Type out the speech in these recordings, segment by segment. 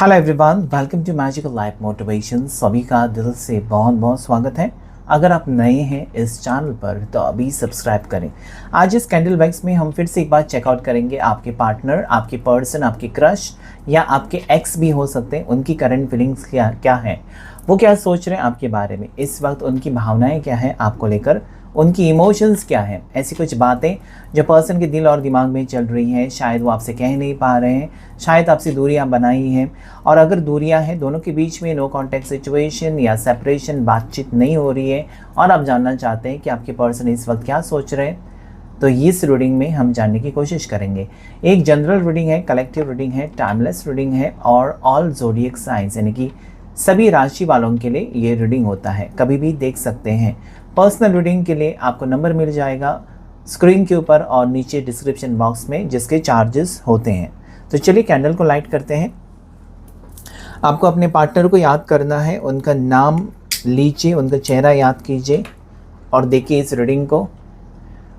Hello everyone, welcome to magical life motivation. सभी का दिल से बहुत बहुत स्वागत है। अगर आप नए हैं इस चैनल पर तो अभी सब्सक्राइब करें। आज इस कैंडल वैक्स में हम फिर से एक बार चेकआउट करेंगे आपके पार्टनर, आपके पर्सन, आपके क्रश या आपके एक्स भी हो सकते हैं। उनकी करंट फीलिंग्स क्या क्या हैं, वो क्या सोच रहे हैं आपके बारे में इस वक्त, उनकी भावनाएं क्या हैं आपको लेकर, उनकी इमोशंस क्या हैं। ऐसी कुछ बातें जो पर्सन के दिल और दिमाग में चल रही हैं, शायद वो आपसे कह नहीं पा रहे हैं, शायद आपसे दूरियां बनाई हैं। और अगर दूरियां हैं, दोनों के बीच में नो कॉन्टैक्ट सिचुएशन या सेपरेशन, बातचीत नहीं हो रही है और आप जानना चाहते हैं कि आपके पर्सन इस वक्त क्या सोच रहे हैं, तो इस रीडिंग में हम जानने की कोशिश करेंगे। एक जनरल रीडिंग है, कलेक्टिव रीडिंग है, टाइमलेस रीडिंग है और ऑल ज़ोडिएक साइंस यानी कि सभी राशि वालों के लिए ये रीडिंग होता है, कभी भी देख सकते हैं। पर्सनल रीडिंग के लिए आपको नंबर मिल जाएगा स्क्रीन के ऊपर और नीचे डिस्क्रिप्शन बॉक्स में, जिसके चार्जेस होते हैं। तो चलिए कैंडल को लाइट करते हैं। आपको अपने पार्टनर को याद करना है, उनका नाम लीजिए, उनका चेहरा याद कीजिए और देखिए इस रीडिंग को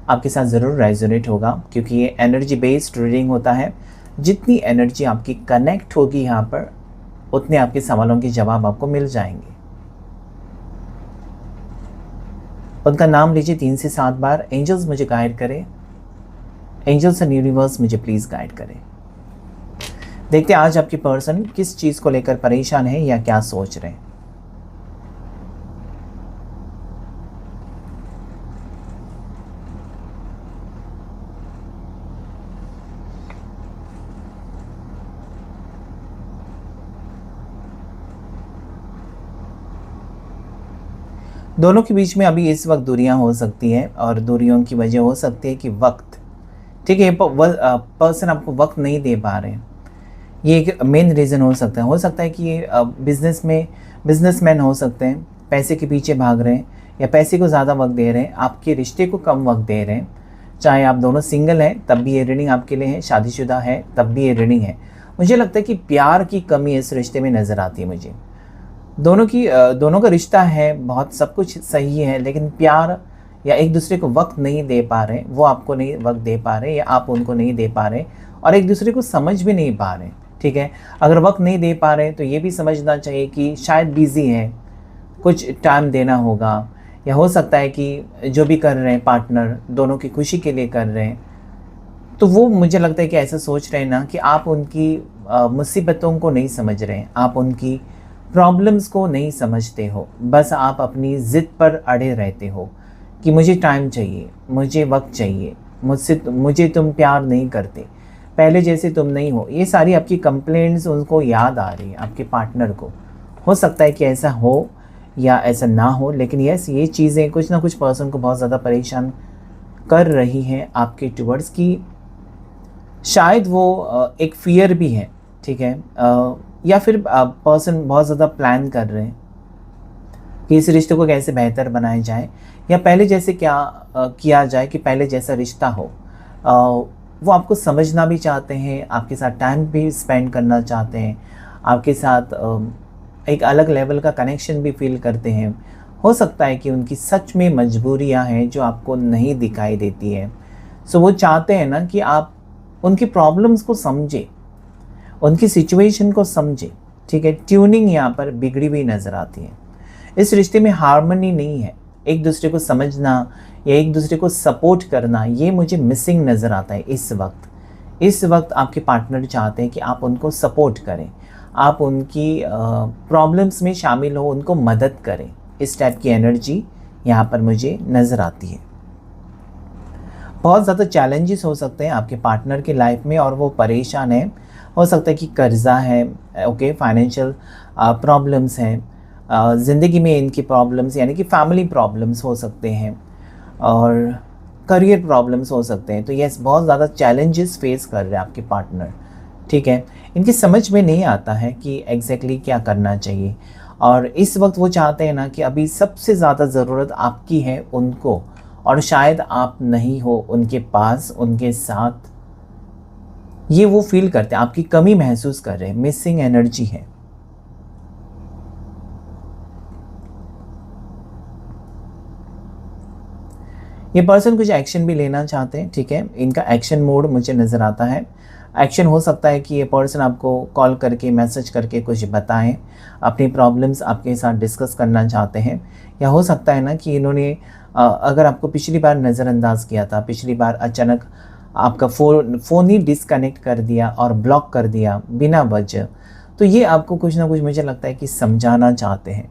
आपके साथ ज़रूर रेजोनेट होगा, क्योंकि ये एनर्जी बेस्ड रीडिंग होता है। जितनी एनर्जी आपकी कनेक्ट होगी यहाँ पर, उतने आपके सवालों के जवाब आपको मिल जाएंगे। उनका नाम लीजिए 3 से 7 बार। एंजल्स मुझे गाइड करें, एंजल्स एंड यूनिवर्स मुझे प्लीज़ गाइड करें। देखते हैं आज आपकी पर्सन किस चीज़ को लेकर परेशान है या क्या सोच रहे हैं। दोनों के बीच में अभी इस वक्त दूरियां हो सकती हैं और दूरियों की वजह हो सकती है कि वक्त, ठीक है, पर्सन आपको वक्त नहीं दे पा रहे हैं। ये एक मेन रीज़न हो सकता है कि ये बिजनेसमैन हो सकते हैं, पैसे के पीछे भाग रहे हैं या पैसे को ज़्यादा वक्त दे रहे हैं, आपके रिश्ते को कम वक्त दे रहे हैं। चाहे आप दोनों सिंगल हैं तब भी ये रीडिंग आपके लिए है, शादीशुदा है तब भी ये रीडिंग है। मुझे लगता है कि प्यार की कमी इस रिश्ते में नज़र आती है मुझे। दोनों का रिश्ता है, बहुत सब कुछ सही है, लेकिन प्यार या एक दूसरे को वक्त नहीं दे पा रहे, वो आपको नहीं वक्त दे पा रहे या आप उनको नहीं दे पा रहे और एक दूसरे को समझ भी नहीं पा रहे। ठीक है, अगर वक्त नहीं दे पा रहे तो ये भी समझना चाहिए कि शायद बिज़ी है, कुछ टाइम देना होगा, या हो सकता है कि जो भी कर रहे हैं पार्टनर दोनों की खुशी के लिए कर रहे हैं। तो वो मुझे लगता है कि ऐसा सोच रहे हैं ना कि आप उनकी मुसीबतों को नहीं समझ रहे हैं, आप उनकी प्रॉब्लम्स को नहीं समझते हो, बस आप अपनी ज़िद पर अड़े रहते हो कि मुझे टाइम चाहिए, मुझे वक्त चाहिए, मुझे तुम प्यार नहीं करते, पहले जैसे तुम नहीं हो। ये सारी आपकी कंप्लेंट्स उनको याद आ रही है, आपके पार्टनर को। हो सकता है कि ऐसा हो या ऐसा ना हो, लेकिन यस, ये चीज़ें कुछ ना कुछ पर्सन को बहुत ज़्यादा परेशान कर रही हैं आपके टुवर्ड्स की। शायद वो एक फियर भी है, ठीक है, या फिर पर्सन बहुत ज़्यादा प्लान कर रहे हैं कि इस रिश्ते को कैसे बेहतर बनाया जाए या पहले जैसे क्या किया जाए कि पहले जैसा रिश्ता हो। वो आपको समझना भी चाहते हैं, आपके साथ टाइम भी स्पेंड करना चाहते हैं, आपके साथ एक अलग लेवल का कनेक्शन भी फील करते हैं। हो सकता है कि उनकी सच में मजबूरियां हैं जो आपको नहीं दिखाई देती है। सो वो चाहते हैं ना कि आप उनकी प्रॉब्लम्स को समझें, उनकी सिचुएशन को समझें। ठीक है, ट्यूनिंग यहाँ पर बिगड़ी हुई नज़र आती है। इस रिश्ते में हार्मनी नहीं है, एक दूसरे को समझना या एक दूसरे को सपोर्ट करना, ये मुझे मिसिंग नज़र आता है इस वक्त आपके पार्टनर चाहते हैं कि आप उनको सपोर्ट करें, आप उनकी प्रॉब्लम्स में शामिल हो, उनको मदद करें। इस टाइप की एनर्जी यहाँ पर मुझे नज़र आती है। बहुत ज़्यादा चैलेंजेस हो सकते हैं आपके पार्टनर की लाइफ में और वो परेशान है। हो सकता है कि कर्जा है, ओके, फाइनेंशियल प्रॉब्लम्स हैं, ज़िंदगी में इनकी प्रॉब्लम्स यानी कि फैमिली प्रॉब्लम्स हो सकते हैं और करियर प्रॉब्लम्स हो सकते हैं। तो यस, बहुत ज़्यादा चैलेंजेस फेस कर रहे हैं आपके पार्टनर। ठीक है, इनकी समझ में नहीं आता है कि एग्जैक्टली क्या करना चाहिए और इस वक्त वो चाहते हैं ना कि अभी सबसे ज़्यादा ज़रूरत आपकी है उनको, और शायद आप नहीं हो उनके पास, उनके साथ। ये वो फील करते हैं, आपकी कमी महसूस कर रहे हैं, मिसिंग एनर्जी है। ये पर्सन कुछ एक्शन भी लेना चाहते हैं, ठीक है, इनका एक्शन मोड मुझे नज़र आता है। एक्शन हो सकता है कि ये पर्सन आपको कॉल करके, मैसेज करके कुछ बताएं, अपनी प्रॉब्लम्स आपके साथ डिस्कस करना चाहते हैं। या हो सकता है ना कि इन्होंने अगर आपको पिछली बार नज़रअंदाज किया था, पिछली बार अचानक आपका फ़ोन ही डिस्कनेक्ट कर दिया और ब्लॉक कर दिया बिना वजह, तो ये आपको कुछ ना कुछ मुझे लगता है कि समझाना चाहते हैं,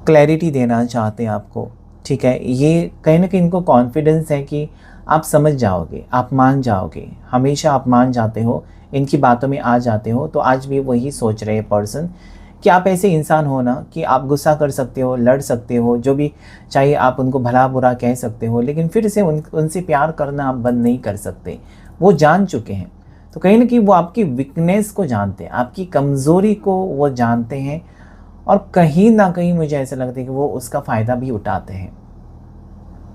क्लैरिटी देना चाहते हैं आपको, ठीक है। ये कहीं न कहीं इनको कॉन्फिडेंस है कि आप समझ जाओगे, आप मान जाओगे, हमेशा आप मान जाते हो, इनकी बातों में आ जाते हो। तो आज भी वही सोच रहे हैं पर्सन कि आप ऐसे इंसान हो ना कि आप गुस्सा कर सकते हो, लड़ सकते हो, जो भी चाहिए आप उनको भला-बुरा कह सकते हो, लेकिन फिर से उनसे प्यार करना आप बंद नहीं कर सकते। वो जान चुके हैं। तो कहीं न कहीं वो आपकी वीकनेस को जानते हैं, आपकी कमज़ोरी को वो जानते हैं और कहीं न कहीं मुझे ऐसा लगता है कि वो उसका फ़ायदा भी उठाते हैं।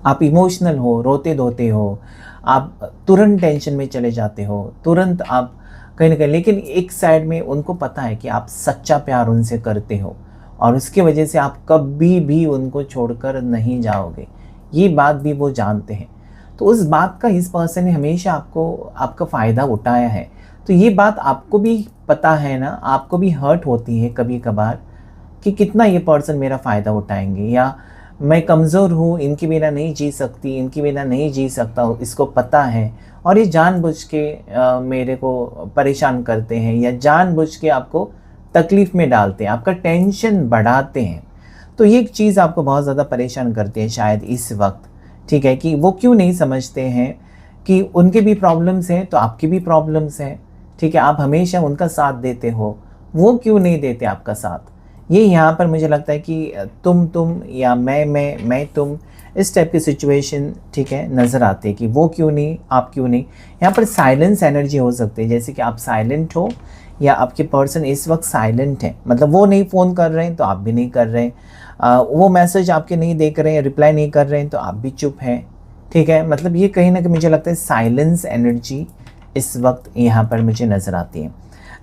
आप इमोशनल हो, रोते-धोते हो, आप तुरंत टेंशन में चले जाते हो, तुरंत आप कहीं न कहीं, लेकिन एक साइड में उनको पता है कि आप सच्चा प्यार उनसे करते हो और उसकी वजह से आप कभी भी उनको छोड़कर नहीं जाओगे। ये बात भी वो जानते हैं। तो उस बात का इस पर्सन ने हमेशा आपका फ़ायदा उठाया है। तो ये बात आपको भी पता है ना, आपको भी हर्ट होती है कभी-कभार कि कितना ये पर्सन मेरा फ़ायदा उठाएँगे, या मैं कमज़ोर हूँ, इनके बिना नहीं जी सकती, इनके बिना नहीं जी सकता हूँ, इसको पता है और ये जानबूझ के मेरे को परेशान करते हैं या जानबूझ के आपको तकलीफ़ में डालते हैं, आपका टेंशन बढ़ाते हैं। तो ये एक चीज़ आपको बहुत ज़्यादा परेशान करती है शायद इस वक़्त, ठीक है, कि वो क्यों नहीं समझते हैं कि उनके भी प्रॉब्लम्स हैं, तो आपकी भी प्रॉब्लम्स हैं, ठीक है। आप हमेशा उनका साथ देते हो, वो क्यों नहीं देते आपका साथ? ये यहाँ पर मुझे लगता है कि तुम या मैं तुम, इस टाइप की सिचुएशन, ठीक है, नज़र आती है कि वो क्यों नहीं, आप क्यों नहीं। यहाँ पर साइलेंस एनर्जी हो सकती है, जैसे कि आप साइलेंट हो या आपके पर्सन इस वक्त साइलेंट है, मतलब वो नहीं फ़ोन कर रहे हैं तो आप भी नहीं कर रहे हैं, वो मैसेज आपके नहीं देख रहे हैं, रिप्लाई नहीं कर रहे हैं तो आप भी चुप हैं, ठीक है। मतलब ये कहीं ना कहीं मुझे लगता है साइलेंस एनर्जी इस वक्त यहाँ पर मुझे नज़र आती है।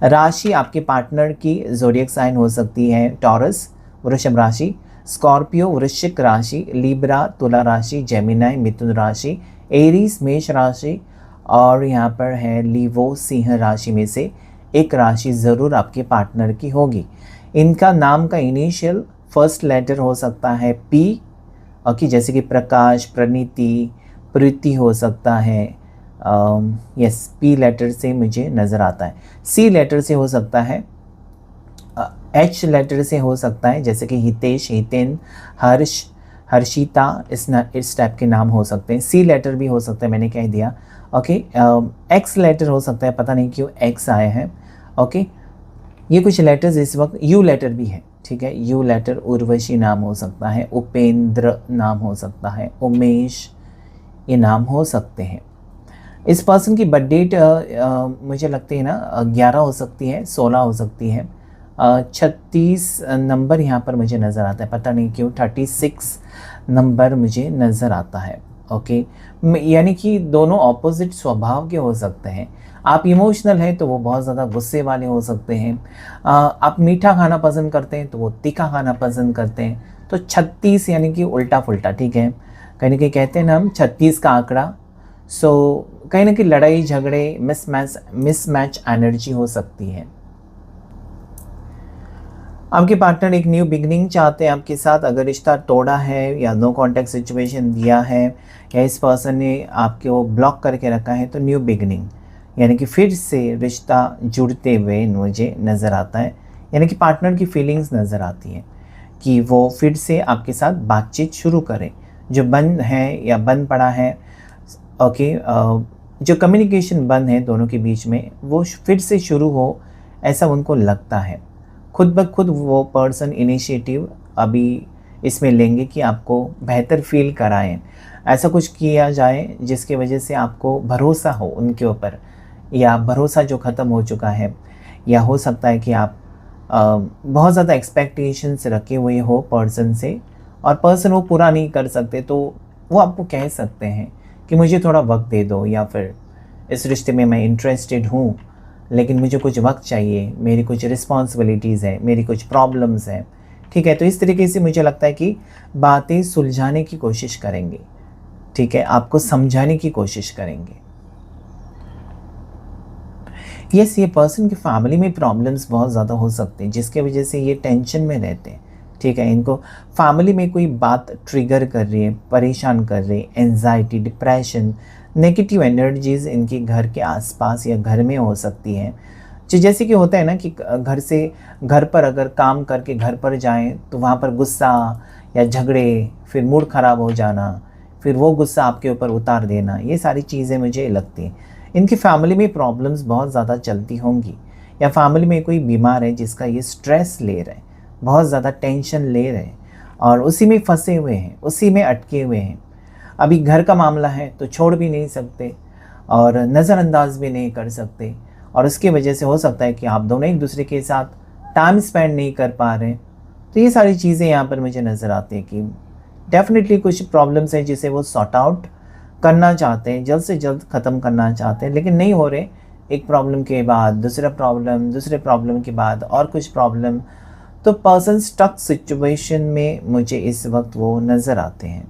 राशि आपके पार्टनर की ज़ोडिएक साइन हो सकती है टॉरस, वृषभ राशि, स्कॉर्पियो, वृश्चिक राशि, लिब्रा, तुला राशि, जेमिनाई, मिथुन राशि, एरीज, मेष राशि और यहाँ पर है लीवो, सिंह राशि में से एक राशि ज़रूर आपके पार्टनर की होगी। इनका नाम का इनिशियल फर्स्ट लेटर हो सकता है पी, ओके, जैसे कि प्रकाश, प्रणीति, प्रीति हो सकता है। यस, पी लेटर से मुझे नज़र आता है। सी लेटर से हो सकता है, एच लेटर से हो सकता है, जैसे कि हितेश, हितेन, हर्ष, हर्षिता, इस टाइप के नाम हो सकते हैं। सी लेटर भी हो सकता है, मैंने कह दिया, ओके। एक्स लेटर हो सकता है, पता नहीं क्यों एक्स आए हैं, ओके। ये कुछ लेटर्स इस वक्त, यू लेटर भी है, ठीक है। यू लेटर, उर्वशी नाम हो सकता है, उपेंद्र नाम हो सकता है, उमेश, ये नाम हो सकते हैं। इस पर्सन की बर्थ डेट मुझे लगती है ना 11 हो सकती है, 16 हो सकती है, 36 नंबर यहाँ पर मुझे नज़र आता है, पता नहीं क्यों 36 नंबर मुझे नज़र आता है, ओके। यानी कि दोनों ऑपोजिट स्वभाव के हो सकते हैं। आप इमोशनल हैं तो वो बहुत ज़्यादा गुस्से वाले हो सकते हैं, आप मीठा खाना पसंद करते हैं तो वो तीखा खाना पसंद करते हैं। तो 36 यानी कि उल्टा फुल्टा, ठीक है, कहीं ना कहीं कहते हैं ना हम 36 का आंकड़ा। सो कहीं ना कहीं लड़ाई झगड़े, मिसमैच एनर्जी हो सकती है। आपके पार्टनर एक न्यू बिगनिंग चाहते हैं आपके साथ। अगर रिश्ता तोड़ा है या नो कांटेक्ट सिचुएशन दिया है या इस पर्सन ने आपको ब्लॉक करके रखा है, तो न्यू बिगनिंग यानी कि फिर से रिश्ता जुड़ते हुए मुझे नज़र आता है। यानी कि पार्टनर की फीलिंग्स नज़र आती हैं कि वो फिर से आपके साथ बातचीत शुरू करें, जो बंद है या बंद पड़ा है, ओके, जो कम्युनिकेशन बंद है दोनों के बीच में, वो फिर से शुरू हो, ऐसा उनको लगता है। खुद ब खुद वो पर्सन इनिशिएटिव अभी इसमें लेंगे कि आपको बेहतर फील कराएं, ऐसा कुछ किया जाए जिसकी वजह से आपको भरोसा हो उनके ऊपर, या भरोसा जो ख़त्म हो चुका है, या हो सकता है कि आप बहुत ज़्यादा एक्सपेक्टेशंस रखे हुए हो पर्सन से और पर्सन वो पूरा नहीं कर सकते, तो वो आपको कह सकते हैं कि मुझे थोड़ा वक्त दे दो, या फिर इस रिश्ते में मैं इंटरेस्टेड हूँ लेकिन मुझे कुछ वक्त चाहिए, मेरी कुछ रिस्पॉन्सिबिलिटीज़ हैं, मेरी कुछ प्रॉब्लम्स हैं, ठीक है। तो इस तरीके से मुझे लगता है कि बातें सुलझाने की कोशिश करेंगे, ठीक है, आपको समझाने की कोशिश करेंगे। यस, ये पर्सन की फैमिली में प्रॉब्लम्स बहुत ज़्यादा हो सकते हैं जिसके वजह से ये टेंशन में रहते हैं। ठीक है, इनको फैमिली में कोई बात ट्रिगर कर रही है, परेशान कर रही है, एंजाइटी, डिप्रेशन, नेगेटिव एनर्जीज़ इनके घर के आसपास या घर में हो सकती हैं। जी, जैसे कि होता है ना कि घर से घर पर अगर काम करके घर पर जाएँ तो वहाँ पर गुस्सा या झगड़े, फिर मूड ख़राब हो जाना, फिर वो गुस्सा आपके ऊपर उतार देना, ये सारी चीज़ें मुझे लगती हैं। इनकी फैमिली में प्रॉब्लम्स बहुत ज़्यादा चलती होंगी, या फैमिली में कोई बीमार है जिसका ये स्ट्रेस ले रहे हैं, बहुत ज़्यादा टेंशन ले रहे हैं और उसी में फँसे हुए हैं, उसी में अटके हुए हैं। अभी घर का मामला है तो छोड़ भी नहीं सकते और नज़रअंदाज भी नहीं कर सकते, और उसकी वजह से हो सकता है कि आप दोनों एक दूसरे के साथ टाइम स्पेंड नहीं कर पा रहे। तो ये सारी चीज़ें यहाँ पर मुझे नज़र आती हैं कि डेफ़िनेटली कुछ प्रॉब्लम्स हैं जिसे वो सॉर्ट आउट करना चाहते हैं, जल्द से जल्द ख़त्म करना चाहते हैं, लेकिन नहीं हो रहे। एक प्रॉब्लम के बाद दूसरा प्रॉब्लम, दूसरे प्रॉब्लम के बाद और कुछ प्रॉब्लम। तो पर्सन स्टक सिचुएशन में मुझे इस वक्त वो नज़र आते हैं।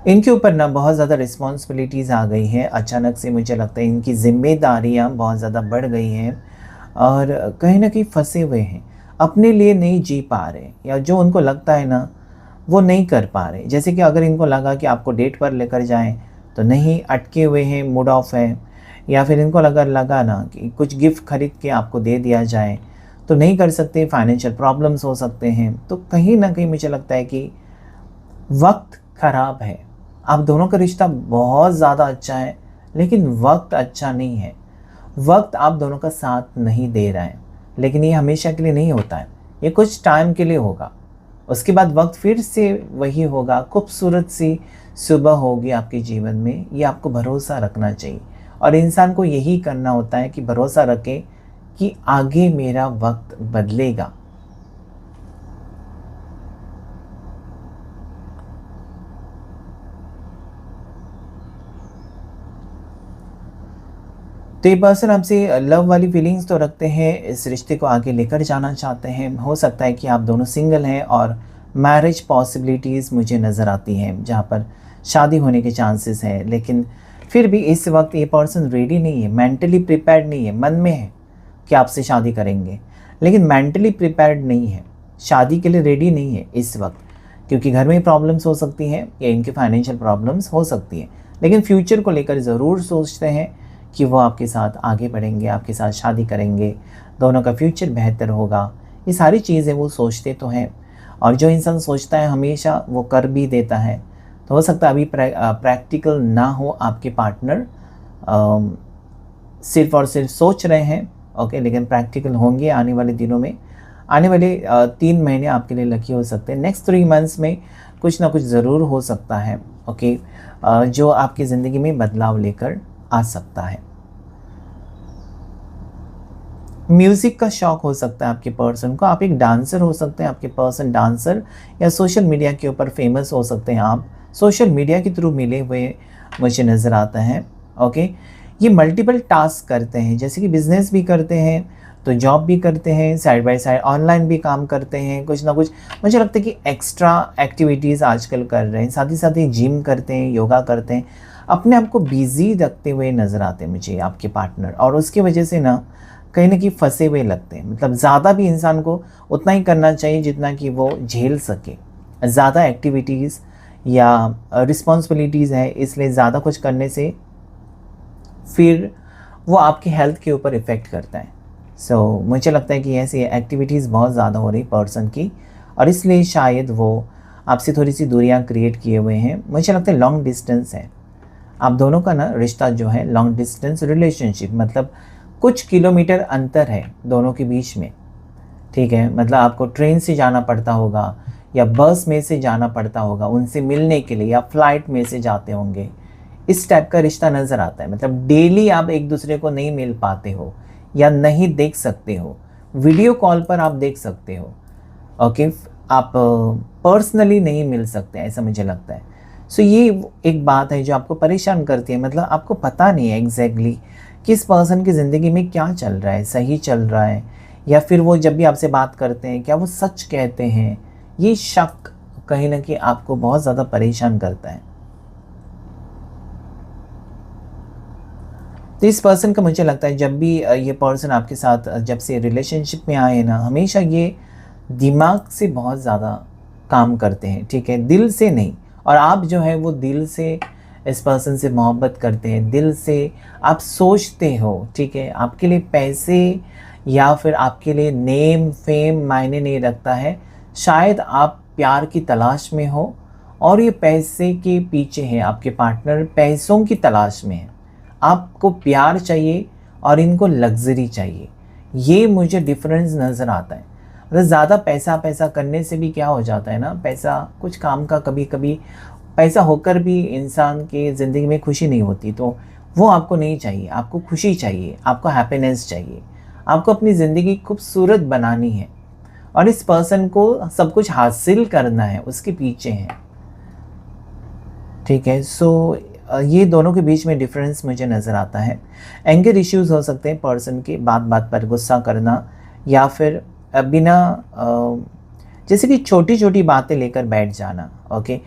इनके ऊपर ना बहुत ज़्यादा रिस्पॉन्सिबिलिटीज़ आ गई हैं, अचानक से मुझे लगता है इनकी ज़िम्मेदारियाँ बहुत ज़्यादा बढ़ गई हैं और कहीं न कहीं फँसे हुए हैं, अपने लिए नहीं जी पा रहे, या जो उनको लगता है ना वो नहीं कर पा रहे। जैसे कि अगर इनको लगा कि आपको डेट पर लेकर जाएँ तो नहीं, अटके हुए हैं, मूड ऑफ है, या फिर इनको अगर लगा ना कि कुछ गिफ्ट खरीद के आपको दे दिया जाए तो नहीं कर सकते, फाइनेंशियल प्रॉब्लम्स हो सकते हैं। तो कहीं न कहीं मुझे लगता है कि वक्त ख़राब है। आप दोनों का रिश्ता बहुत ज़्यादा अच्छा है, लेकिन वक्त अच्छा नहीं है। वक्त आप दोनों का साथ नहीं दे रहा है, लेकिन ये हमेशा के लिए नहीं होता है, ये कुछ टाइम के लिए होगा। उसके बाद वक्त फिर से वही होगा, खूबसूरत सी सुबह होगी आपके जीवन में। ये आपको भरोसा रखना चाहिए, और इंसान को यही करना होता है कि भरोसा रखे कि आगे मेरा वक्त बदलेगा। तो ये पर्सन आपसे लव वाली फीलिंग्स तो रखते हैं, इस रिश्ते को आगे लेकर जाना चाहते हैं। हो सकता है कि आप दोनों सिंगल हैं और मैरिज पॉसिबिलिटीज़ मुझे नज़र आती हैं, जहाँ पर शादी होने के चांसेस हैं, लेकिन फिर भी इस वक्त ये पर्सन रेडी नहीं है, मेंटली प्रिपेयर्ड नहीं है। मन में है कि आपसे शादी करेंगे, लेकिन मेंटली प्रिपेयर्ड नहीं है, शादी के लिए रेडी नहीं है इस वक्त, क्योंकि घर में प्रॉब्लम्स हो सकती हैं या इनके फाइनेंशियल प्रॉब्लम्स हो सकती हैं, लेकिन फ्यूचर को लेकर ज़रूर सोचते हैं कि वो आपके साथ आगे बढ़ेंगे, आपके साथ शादी करेंगे, दोनों का फ्यूचर बेहतर होगा। ये सारी चीज़ें वो सोचते तो हैं, और जो इंसान सोचता है हमेशा वो कर भी देता है। तो हो सकता है अभी प्रैक्टिकल ना हो आपके पार्टनर, सिर्फ़ और सिर्फ सोच रहे हैं, ओके, लेकिन प्रैक्टिकल होंगे आने वाले दिनों में। आने वाले 3 महीने आपके लिए लकी हो सकते हैं। नेक्स्ट 3 मंथ्स में कुछ ना कुछ ज़रूर हो सकता है, ओके, जो आपकी ज़िंदगी में बदलाव लेकर आ सकता है। म्यूज़िक का शौक़ हो सकता है आपके पर्सन को, आप एक डांसर हो सकते हैं, आपके पर्सन डांसर, या सोशल मीडिया के ऊपर फेमस हो सकते हैं आप, सोशल मीडिया के थ्रू मिले हुए मुझे नज़र आता है, ओके। ये मल्टीपल टास्क करते हैं, जैसे कि बिज़नेस भी करते हैं तो जॉब भी करते हैं, साइड बाय साइड ऑनलाइन भी काम करते हैं, कुछ ना कुछ मुझे लगता है कि एक्स्ट्रा एक्टिविटीज़ आजकल कर रहे हैं, साथ ही जिम करते हैं, योगा करते हैं, अपने आप को बिज़ी रखते हुए नज़र आते हैं मुझे आपके पार्टनर, और उसकी वजह से ना कहीं न कहीं फँसे हुए लगते हैं। मतलब ज़्यादा भी इंसान को उतना ही करना चाहिए जितना कि वो झेल सके। ज़्यादा एक्टिविटीज़ या रिस्पॉन्सिबिलिटीज़ है, इसलिए ज़्यादा कुछ करने से फिर वो आपकी हेल्थ के ऊपर इफ़ेक्ट करता है। मुझे लगता है कि ऐसी एक्टिविटीज़ बहुत ज़्यादा हो रही पर्सन की, और इसलिए शायद वो आपसे थोड़ी-सी दूरियाँ क्रिएट किए हुए हैं। मुझे लगता है लॉन्ग डिस्टेंस है। आप दोनों का ना रिश्ता जो है लॉन्ग डिस्टेंस रिलेशनशिप, मतलब कुछ किलोमीटर अंतर है दोनों के बीच में, ठीक है। मतलब आपको ट्रेन से जाना पड़ता होगा या बस में से जाना पड़ता होगा उनसे मिलने के लिए, या फ्लाइट में से जाते होंगे। इस टाइप का रिश्ता नज़र आता है। मतलब डेली आप एक दूसरे को नहीं मिल पाते हो या नहीं देख सकते हो, वीडियो कॉल पर आप देख सकते हो, ओके, आप पर्सनली नहीं मिल सकते, ऐसा मुझे लगता है। ये एक बात है जो आपको परेशान करती है। मतलब आपको पता नहीं है एग्जैक्टली किस पर्सन की ज़िंदगी में क्या चल रहा है, सही चल रहा है, या फिर वो जब भी आपसे बात करते हैं क्या वो सच कहते हैं। ये शक कहीं ना कहीं आपको बहुत ज़्यादा परेशान करता है। तो इस पर्सन का मुझे लगता है जब भी ये पर्सन आपके साथ जब से रिलेशनशिप में आए ना, हमेशा ये दिमाग से बहुत ज़्यादा काम करते हैं, ठीक है, दिल से नहीं। और आप जो है वो दिल से इस पर्सन से मोहब्बत करते हैं, दिल से आप सोचते हो, ठीक है। आपके लिए पैसे या फिर आपके लिए नेम फेम मायने नहीं रखता है। शायद आप प्यार की तलाश में हो और ये पैसे के पीछे है, आपके पार्टनर पैसों की तलाश में है। आपको प्यार चाहिए और इनको लग्ज़री चाहिए। ये मुझे डिफ़रेंस नज़र आता है। मतलब ज़्यादा पैसा पैसा करने से भी क्या हो जाता है ना, पैसा कुछ काम का, कभी कभी पैसा होकर भी इंसान के ज़िंदगी में खुशी नहीं होती। तो वो आपको नहीं चाहिए, आपको खुशी चाहिए, आपको हैप्पीनेस चाहिए, आपको अपनी ज़िंदगी खूबसूरत बनानी है और इस पर्सन को सब कुछ हासिल करना है, उसके पीछे है, ठीक है। सो ये दोनों के बीच में डिफरेंस मुझे नज़र आता है। एंगर इश्यूज़ हो सकते हैं पर्सन के, बात बात पर गुस्सा करना या फिर बिना जैसे कि छोटी छोटी बातें लेकर बैठ जाना, ओके।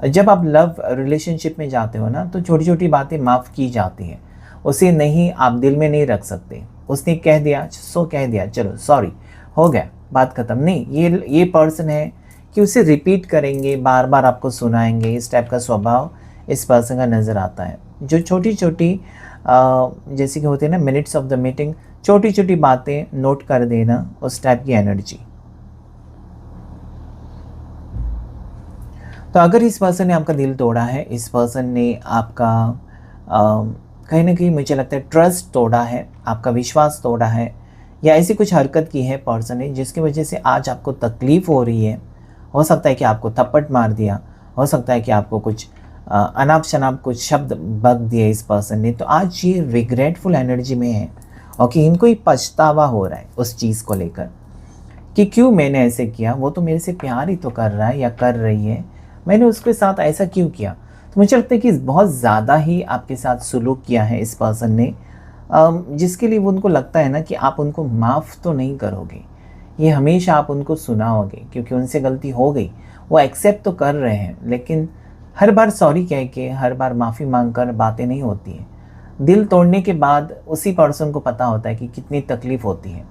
जब आप लव रिलेशनशिप में जाते हो ना, तो छोटी छोटी बातें माफ़ की जाती हैं, उसे नहीं, आप दिल में नहीं रख सकते। उसने कह दिया सो कह दिया, चलो सॉरी, हो गया, बात ख़त्म। नहीं, ये पर्सन है कि उसे रिपीट करेंगे, बार बार आपको सुनाएंगे। इस टाइप का स्वभाव इस पर्सन का नज़र आता है। जो छोटी छोटी जैसे कि होती है ना मिनट्स ऑफ द मीटिंग, छोटी छोटी बातें नोट कर देना, उस टाइप की एनर्जी। तो अगर इस पर्सन ने आपका दिल तोड़ा है, इस पर्सन ने आपका कहीं ना कहीं मुझे लगता है ट्रस्ट तोड़ा है, आपका विश्वास तोड़ा है, या ऐसी कुछ हरकत की है पर्सन ने जिसकी वजह से आज आपको तकलीफ़ हो रही है। हो सकता है कि आपको थप्पड़ मार दिया, हो सकता है कि आपको कुछ अनाप शनाप कुछ शब्द बक दिए इस पर्सन ने। तो आज ये रिग्रेटफुल एनर्जी में है और कि इनको ही पछतावा हो रहा है उस चीज़ को लेकर कि क्यों मैंने ऐसे किया, वो तो मेरे से प्यार ही तो कर रहा है या कर रही है, मैंने उसके साथ ऐसा क्यों किया। तो मुझे लगता है कि बहुत ज़्यादा ही आपके साथ सुलूक किया है इस पर्सन ने, जिसके लिए वो उनको लगता है ना कि आप उनको माफ़ तो नहीं करोगे, ये हमेशा आप उनको सुनाओगे क्योंकि उनसे गलती हो गई। वो एक्सेप्ट तो कर रहे हैं, लेकिन हर बार सॉरी कह के, हर बार माफ़ी मांग कर बातें नहीं होती हैं। दिल तोड़ने के बाद उसी पर्सन को पता होता है कि कितनी तकलीफ़ होती है।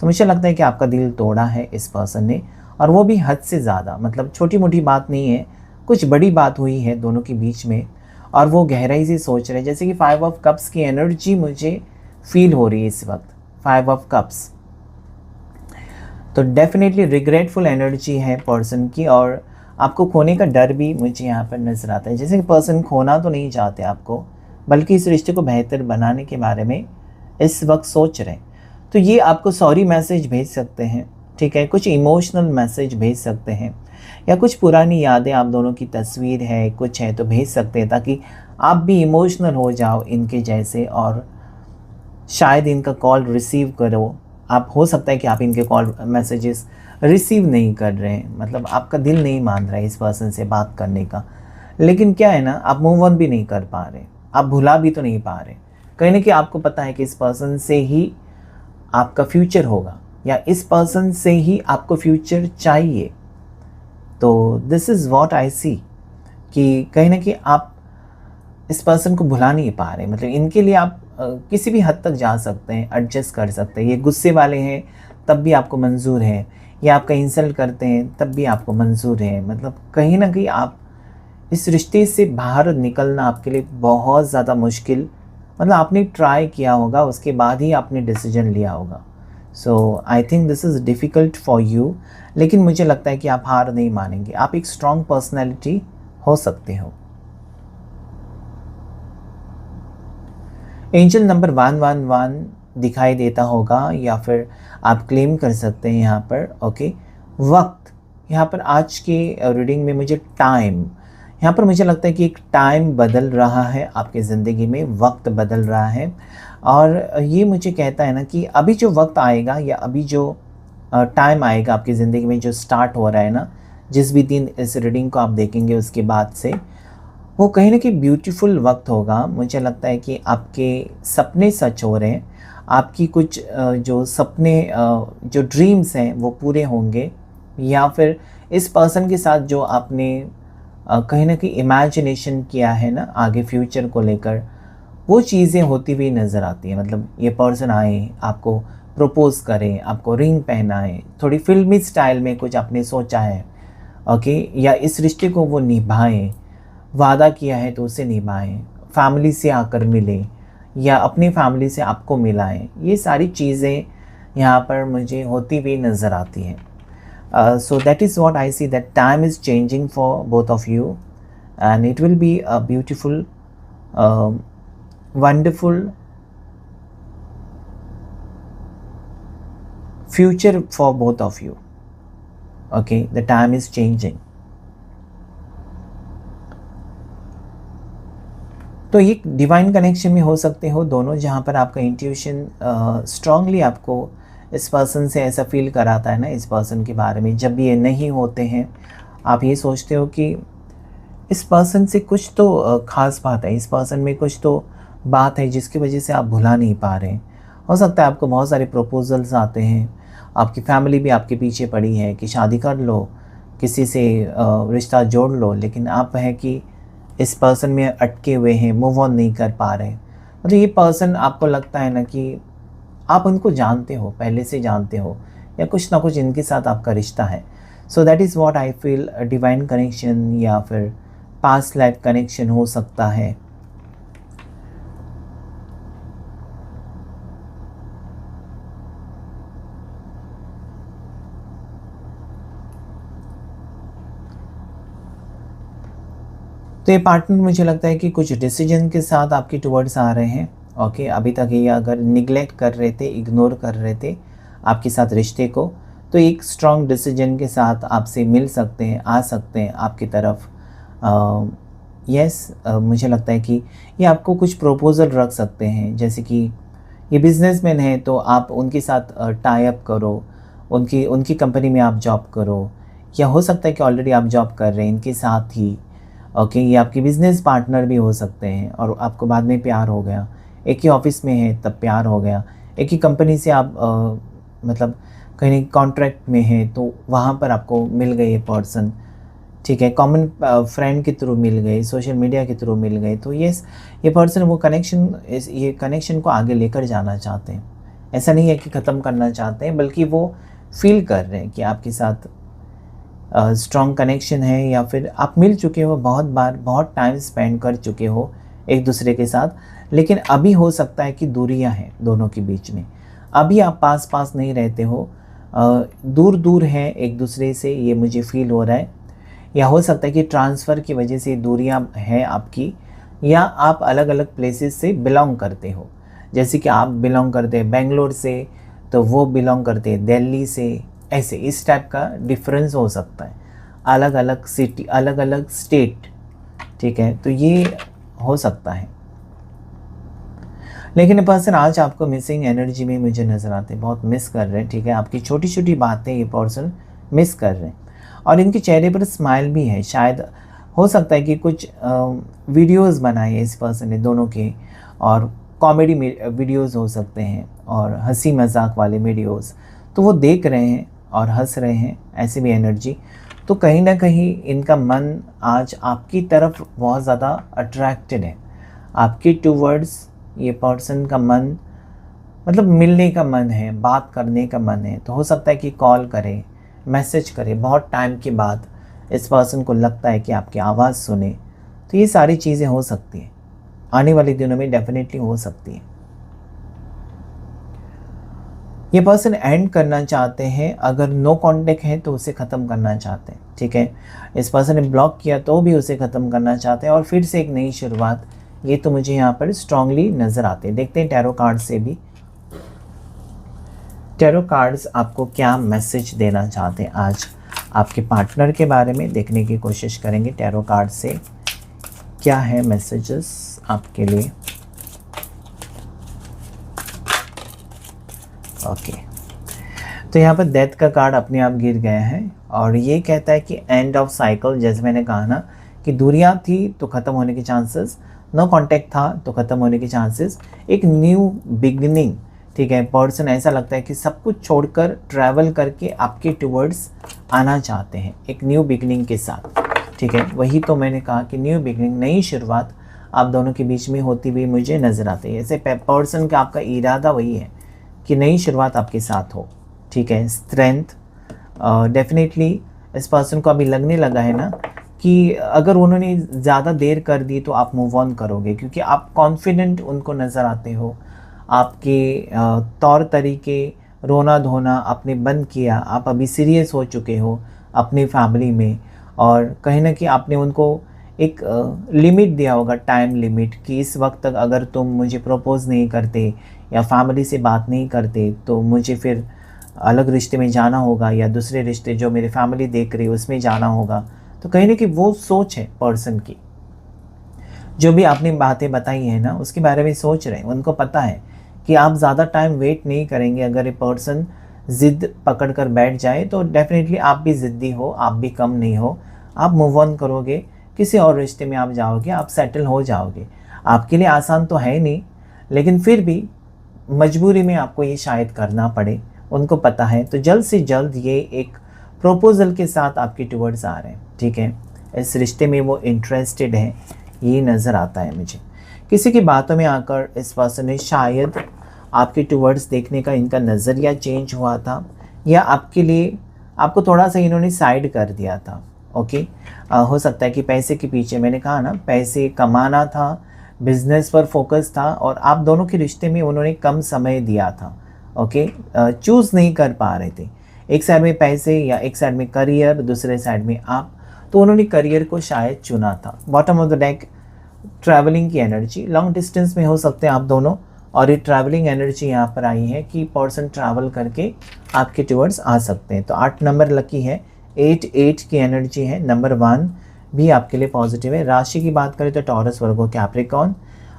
तो मुझे लगता है कि आपका दिल तोड़ा है इस पर्सन ने, और वो भी हद से ज़्यादा। मतलब छोटी मोटी बात नहीं है, कुछ बड़ी बात हुई है दोनों के बीच में और वो गहराई से सोच रहे हैं। जैसे कि 5 ऑफ कप्स की एनर्जी मुझे फील हो रही है इस वक्त, 5 ऑफ कप्स। तो डेफिनेटली रिग्रेटफुल एनर्जी है पर्सन की, और आपको खोने का डर भी मुझे यहाँ पर नज़र आता है। जैसे कि पर्सन खोना तो नहीं चाहते आपको, बल्कि इस रिश्ते को बेहतर बनाने के बारे में इस वक्त सोच रहे हैं। तो ये आपको सॉरी मैसेज भेज सकते हैं, ठीक है, कुछ इमोशनल मैसेज भेज सकते हैं, या कुछ पुरानी यादें, आप दोनों की तस्वीर है, कुछ है तो भेज सकते हैं, ताकि आप भी इमोशनल हो जाओ इनके जैसे और शायद इनका कॉल रिसीव करो। आप, हो सकता है कि आप इनके कॉल मैसेजेस रिसीव नहीं कर रहे हैं, मतलब आपका दिल नहीं मान रहा है इस पर्सन से बात करने का, लेकिन क्या है ना, आप मूव ऑन भी नहीं कर पा रहे, आप भुला भी तो नहीं पा रहे। कहीं ना कहीं आपको पता है कि इस पर्सन से ही आपका फ्यूचर होगा, या इस पर्सन से ही आपको फ्यूचर चाहिए। तो दिस इज़ व्हाट आई सी, कि कहीं ना कहीं आप इस पर्सन को भुला नहीं पा रहे। मतलब इनके लिए आप किसी भी हद तक जा सकते हैं, एडजस्ट कर सकते हैं। ये गुस्से वाले हैं तब भी आपको मंजूर है, या आपका इंसल्ट करते हैं तब भी आपको मंजूर है। मतलब कहीं ना कहीं आप इस रिश्ते से बाहर निकलना आपके लिए बहुत ज़्यादा मुश्किल, मतलब आपने ट्राई किया होगा, उसके बाद ही आपने डिसीजन लिया होगा। So I think this is difficult for you, लेकिन मुझे लगता है कि आप हार नहीं मानेंगे, आप एक स्ट्रॉन्ग पर्सनैलिटी हो सकते हो। एंजल नंबर 111 दिखाई देता होगा, या फिर आप क्लेम कर सकते हैं यहाँ पर, ओके। वक्त, यहाँ पर आज के रीडिंग में मुझे टाइम, यहाँ पर मुझे लगता है कि एक टाइम बदल रहा है आपकी ज़िंदगी में, वक्त बदल रहा है। और ये मुझे कहता है ना कि अभी जो वक्त आएगा, या अभी जो टाइम आएगा आपकी ज़िंदगी में, जो स्टार्ट हो रहा है ना, जिस भी दिन इस रीडिंग को आप देखेंगे उसके बाद से, वो कहीं ना कहीं ब्यूटीफुल वक्त होगा। मुझे लगता है कि आपके सपने सच हो रहे हैं, आपकी कुछ जो सपने, जो ड्रीम्स हैं वो पूरे होंगे, या फिर इस पर्सन के साथ जो आपने कहीं ना कहीं इमेजिनेशन किया है ना आगे फ्यूचर को लेकर, वो चीज़ें होती हुई नज़र आती हैं। मतलब ये पर्सन आए, आपको प्रपोज़ करें, आपको रिंग पहनाएँ, थोड़ी फ़िल्मी स्टाइल में कुछ आपने सोचा है, ओके, या इस रिश्ते को वो निभाएँ, वादा किया है तो उसे निभाएँ, फैमिली से आकर मिलें या अपनी फैमिली से आपको मिलाएँ। ये सारी चीज़ें यहाँ पर मुझे होती हुई नज़र आती हैं। So that is what I see, that time is changing for both of you, and it will be a beautiful, wonderful future for both of you. Okay, the time is changing. तो ये divine connection में हो सकते हो दोनों, जहाँ पर आपका इंट्यूशन स्ट्रांगली आपको इस पर्सन से ऐसा फील कराता है ना, इस पर्सन के बारे में। जब भी ये नहीं होते हैं, आप ये सोचते हो कि इस पर्सन से कुछ तो ख़ास बात है, इस पर्सन में कुछ तो बात है जिसकी वजह से आप भुला नहीं पा रहे हैं। हो सकता है आपको बहुत सारे प्रपोजल्स आते हैं, आपकी फैमिली भी आपके पीछे पड़ी है कि शादी कर लो, किसी से रिश्ता जोड़ लो, लेकिन आप है कि इस पर्सन में अटके हुए हैं, मूव ऑन नहीं कर पा रहे। मतलब ये पर्सन, आपको लगता है ना कि आप उनको जानते हो, पहले से जानते हो, या कुछ ना कुछ इनके साथ आपका रिश्ता है। So that is what I feel, divine connection या फिर पास्ट लाइफ कनेक्शन हो सकता है। तो ये पार्टनर मुझे लगता है कि कुछ डिसीजन के साथ आपके टुवर्ड्स आ रहे हैं। ओके, अभी तक ये अगर निगलेक्ट कर रहे थे, इग्नोर कर रहे थे आपके साथ रिश्ते को, तो एक स्ट्रॉन्ग डिसीजन के साथ आपसे मिल सकते हैं, आ सकते हैं आपकी तरफ। मुझे लगता है कि ये आपको कुछ प्रपोज़ल रख सकते हैं, जैसे कि ये बिजनेसमैन है तो आप उनके साथ टाई अप करो, उनकी उनकी कंपनी में आप जॉब करो, या हो सकता है कि ऑलरेडी आप जॉब कर रहे हैं इनके साथ ही। ओके, ये आपके बिज़नेस पार्टनर भी हो सकते हैं और आपको बाद में प्यार हो गया, एक ही ऑफिस में है तब प्यार हो गया, एक ही कंपनी से आप मतलब कहीं कॉन्ट्रैक्ट में हैं तो वहाँ पर आपको मिल गए ये पर्सन, ठीक है, कॉमन फ्रेंड के थ्रू मिल गए, सोशल मीडिया के थ्रू मिल गए। तो ये पर्सन वो ये कनेक्शन को आगे लेकर जाना चाहते हैं। ऐसा नहीं है कि ख़त्म करना चाहते हैं, बल्कि वो फील कर रहे हैं कि आपके साथ स्ट्रॉन्ग कनेक्शन है, या फिर आप मिल चुके हो बहुत बार, बहुत टाइम स्पेंड कर चुके हो एक दूसरे के साथ, लेकिन अभी हो सकता है कि दूरियां हैं दोनों के बीच में। अभी आप पास पास नहीं रहते हो, दूर दूर हैं एक दूसरे से, ये मुझे फील हो रहा है। या हो सकता है कि ट्रांसफ़र की वजह से दूरियां हैं आपकी, या आप अलग अलग प्लेसेस से बिलोंग करते हो। जैसे कि आप बिलोंग करते हैं बेंगलोर से, तो वो बिलोंग करते हैं दिल्ली से, ऐसे इस टाइप का डिफरेंस हो सकता है, अलग अलग सिटी, अलग अलग स्टेट, ठीक है, तो ये हो सकता है। लेकिन ये पर्सन आज आपको मिसिंग एनर्जी में मुझे नज़र आते हैं, बहुत मिस कर रहे हैं, ठीक है, आपकी छोटी छोटी बातें ये पर्सन मिस कर रहे हैं, और इनके चेहरे पर स्माइल भी है। शायद हो सकता है कि कुछ वीडियोस बनाए इस पर्सन ने दोनों के, और कॉमेडी वीडियोस हो सकते हैं और हंसी मजाक वाले वीडियोस, तो वो देख रहे हैं और हंस रहे हैं, ऐसे भी एनर्जी। तो कहीं ना कहीं इनका मन आज आपकी तरफ बहुत ज़्यादा अट्रैक्टेड है, आपके टूवर्ड्स ये पर्सन का मन, मतलब मिलने का मन है, बात करने का मन है। तो हो सकता है कि कॉल करें, मैसेज करें, बहुत टाइम के बाद इस पर्सन को लगता है कि आपकी आवाज़ सुने। तो ये सारी चीज़ें हो सकती हैं, आने वाले दिनों में डेफिनेटली हो सकती है। ये पर्सन एंड करना चाहते हैं, अगर नो कांटेक्ट है तो उसे ख़त्म करना चाहते हैं, ठीक है। इस पर्सन ने ब्लॉक किया तो भी उसे ख़त्म करना चाहते हैं, और फिर से एक नई शुरुआत, ये तो मुझे यहाँ पर स्ट्रांगली नज़र आते हैं। देखते हैं टैरो कार्ड से भी, टैरो कार्ड्स आपको क्या मैसेज देना चाहते हैं आज आपके पार्टनर के बारे में, देखने की कोशिश करेंगे टैरो कार्ड से क्या है मैसेजेस आपके लिए। ओके, तो यहाँ पर डेथ का कार्ड अपने आप गिर गया है, और ये कहता है कि एंड ऑफ साइकिल। जैसे मैंने कहा ना कि दूरियां थी तो ख़त्म होने के चांसेस, नो कांटेक्ट था तो ख़त्म होने के चांसेस, एक न्यू बिगिनिंग, ठीक है। पर्सन ऐसा लगता है कि सब कुछ छोड़कर ट्रैवल करके आपके टुवर्ड्स आना चाहते हैं एक न्यू बिगिनिंग के साथ, ठीक है। वही तो मैंने कहा कि न्यू बिगिनिंग, नई शुरुआत आप दोनों के बीच में होती हुई मुझे नज़र आती है। ऐसे पर्सन का आपका इरादा वही है कि नई शुरुआत आपके साथ हो, ठीक है। स्ट्रेंथ डेफिनेटली इस पर्सन को अभी लगने लगा है ना कि अगर उन्होंने ज़्यादा देर कर दी तो आप मूव ऑन करोगे, क्योंकि आप कॉन्फिडेंट उनको नज़र आते हो। आपके तौर तरीके, रोना धोना आपने बंद किया, आप अभी सीरियस हो चुके हो अपनी फैमिली में, और कहीं ना कहीं आपने उनको एक लिमिट दिया होगा, टाइम लिमिट, कि इस वक्त तक अगर तुम मुझे प्रपोज़ नहीं करते या फैमिली से बात नहीं करते तो मुझे फिर अलग रिश्ते में जाना होगा, या दूसरे रिश्ते जो मेरी फैमिली देख रही है उसमें जाना होगा। तो कहीं ना कहीं वो सोच है पर्सन की, जो भी आपने बातें बताई हैं ना उसके बारे में सोच रहे हैं। उनको पता है कि आप ज़्यादा टाइम वेट नहीं करेंगे। अगर ये पर्सन ज़िद पकड़ कर बैठ जाए तो डेफिनेटली आप भी ज़िद्दी हो, आप भी कम नहीं हो। आप मूव ऑन करोगे, किसी और रिश्ते में आप जाओगे, आप सेटल हो जाओगे। आपके लिए आसान तो है नहीं, लेकिन फिर भी मजबूरी में आपको ये शायद करना पड़े, उनको पता है। तो जल्द से जल्द ये एक प्रपोज़ल के साथ आपके टुवर्ड्स आ रहे हैं, ठीक है। इस रिश्ते में वो इंटरेस्टेड हैं, ये नज़र आता है मुझे। किसी की बातों में आकर इस पर्सन ने शायद आपके टुवर्ड्स देखने का इनका नज़रिया चेंज हुआ था, या आपके लिए आपको थोड़ा सा इन्होंने साइड कर दिया था। ओके, हो सकता है कि पैसे के पीछे, मैंने कहा ना पैसे कमाना था, बिजनेस पर फोकस था, और आप दोनों के रिश्ते में उन्होंने कम समय दिया था। ओके, चूज़ नहीं कर पा रहे थे, एक साइड में पैसे या एक साइड में करियर, दूसरे साइड में आप। तो उन्होंने करियर को शायद चुना था। Bottom of the deck travelling की एनर्जी, लॉन्ग डिस्टेंस में हो सकते हैं आप दोनों, और ये ट्रैवलिंग एनर्जी यहाँ पर आई है कि पर्सन ट्रैवल करके आपके टुवर्ड्स आ सकते हैं। तो 8 नंबर लकी है, 8 की एनर्जी है, नंबर 1 भी आपके लिए पॉजिटिव है। राशि की बात करें तो टॉरस, वर्गो, कैप्रिकॉर्न,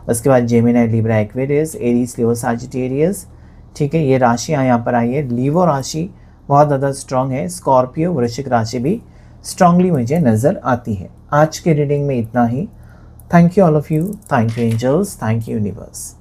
उसके बाद जेमिनी, लिब्रा, एक्वेरियस, एरीज, लियो, सजिटेरियस, ठीक है। ये राशियाँ यहाँ पर आई है। लीवो राशि बहुत ज़्यादा स्ट्रॉन्ग है। स्कॉर्पियो, वृश्चिक राशि भी स्ट्रांगली मुझे नज़र आती है। आज के रीडिंग में इतना ही। Thank you all of you, thank you angels, thank you universe.